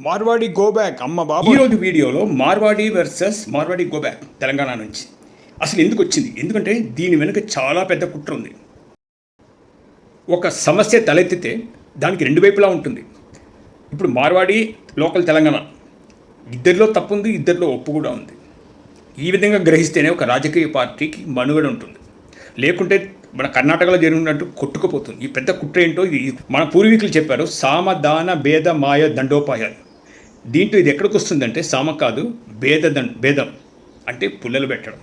Marwadi go back అమ్మ బాబు. ఈరోజు వీడియోలో Marwari versus Marwari go back Telangana నుంచి అసలు ఎందుకు వచ్చింది, ఎందుకంటే దీని వెనుక చాలా పెద్ద కుట్ర ఉంది. ఒక సమస్య తలెత్తితే దానికి రెండు వైపులా ఉంటుంది. ఇప్పుడు మార్వాడి లోకల్ తెలంగాణ ఇద్దరిలో తప్పు ఉంది, ఇద్దరిలో ఒప్పు కూడా ఉంది. ఈ విధంగా గ్రహిస్తేనే ఒక రాజకీయ పార్టీకి మనుగడ ఉంటుంది. లేకుంటే మన కర్ణాటకలో జరిగినట్టు కొట్టుకుపోతుంది. ఈ పెద్ద కుట్ర ఏంటో ఇది మన పూర్వీకులు చెప్పారు, సామ దాన భేద మాయ దండోపాయాలు. దీంట్లో ఇది ఎక్కడికి వస్తుందంటే సామ కాదు, భేదం అంటే పుల్లలు పెట్టడం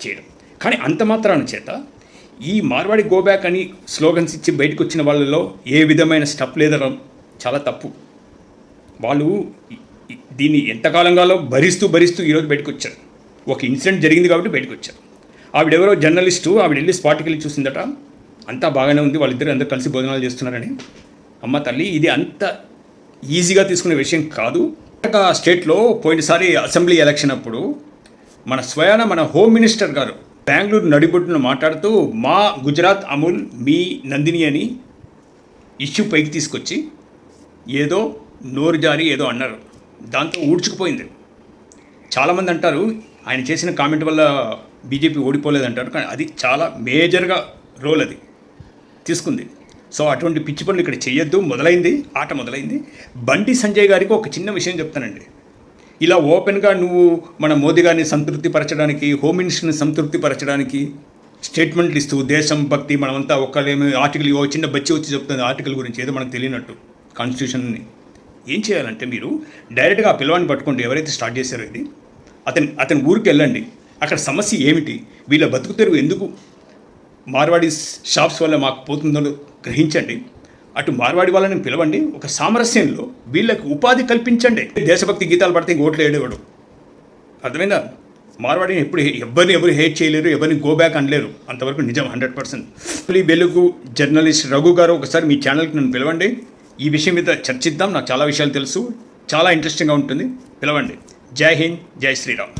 చేయడం. కానీ అంత మాత్రాన చేత ఈ మార్వాడి గో బ్యాక్ అని స్లోగన్స్ ఇచ్చి బయటకు వచ్చిన వాళ్ళలో ఏ విధమైన స్టెప్ లేదడం చాలా తప్పు. వాళ్ళు దీన్ని ఎంతకాలంగాలో భరిస్తూ ఈరోజు బయటకు వచ్చారు. ఒక ఇన్సిడెంట్ జరిగింది కాబట్టి బయటకు వచ్చారు. ఆవిడెవరో జర్నలిస్టు, ఆవిడ వెళ్ళి స్పాట్కి వెళ్ళి చూసిందట, అంతా బాగానే ఉంది, వాళ్ళిద్దరు అందరూ కలిసి భోజనాలు చేస్తున్నారని. అమ్మ తల్లి, ఇది అంత ఈజీగా తీసుకునే విషయం కాదు. స్టేట్లో పోయినసారి అసెంబ్లీ ఎలక్షన్ అప్పుడు మన హోమ్ మినిస్టర్ గారు బెంగళూరు నడిబొడ్డున మాట్లాడుతూ మా గుజరాత్ అమూల్ మీ నందిని అని ఇష్యూ పైకి తీసుకొచ్చి ఏదో నోరు జారి ఏదో అన్నారు. దాంతో ఊడ్చుకుపోయింది. చాలామంది అంటారు ఆయన చేసిన కామెంట్ వల్ల బీజేపీ ఓడిపోలేదంటారు, కానీ అది చాలా మేజర్గా రోల్ అది తీసుకుంది. సో అటువంటి పిచ్చి పనులు ఇక్కడ చేయొద్దు. ఆట మొదలైంది. బండి సంజయ్ గారికి ఒక చిన్న విషయం చెప్తానండి. ఇలా ఓపెన్గా నువ్వు మన మోదీ గారిని సంతృప్తిపరచడానికి, హోమ్ మినిస్టర్ని సంతృప్తిపరచడానికి స్టేట్మెంట్లు ఇస్తూ దేశం భక్తి మనమంతా ఒక్కలేమి ఆర్టికల్ చిన్న బచ్చి వచ్చి చెప్తుంది ఆర్టికల్ గురించి, ఏదో మనకు తెలియనట్టు కాన్స్టిట్యూషన్ని. ఏం చేయాలంటే మీరు డైరెక్ట్గా ఆ పిల్లవాడిని పట్టుకోండి, ఎవరైతే స్టార్ట్ చేశారో ఇది, అతని ఊరికి వెళ్ళండి. అక్కడ సమస్య ఏమిటి, వీళ్ళ బతుకు తెరువు ఎందుకు మార్వాడి షాప్స్ వల్ల మాకు పోతుందో గ్రహించండి. అటు మార్వాడి వాళ్ళని పిలవండి, ఒక సామరస్యంలో వీళ్ళకి ఉపాధి కల్పించండి. దేశభక్తి గీతాలు పడితే ఓట్లు వేయడేవాడు, అర్థమైందా? మార్వాడిని ఎవరు హేట్ చేయలేరు, ఎవరిని గో బ్యాక్ అనలేరు, అంతవరకు నిజం 100%. వెలుగు జర్నలిస్ట్ రఘు గారు, ఒకసారి మీ ఛానల్కి నన్ను పిలవండి, ఈ విషయం మీద చర్చిద్దాం. నాకు చాలా విషయాలు తెలుసు, చాలా ఇంట్రెస్టింగ్గా ఉంటుంది, పిలవండి. జై హింద్, జై శ్రీరామ్.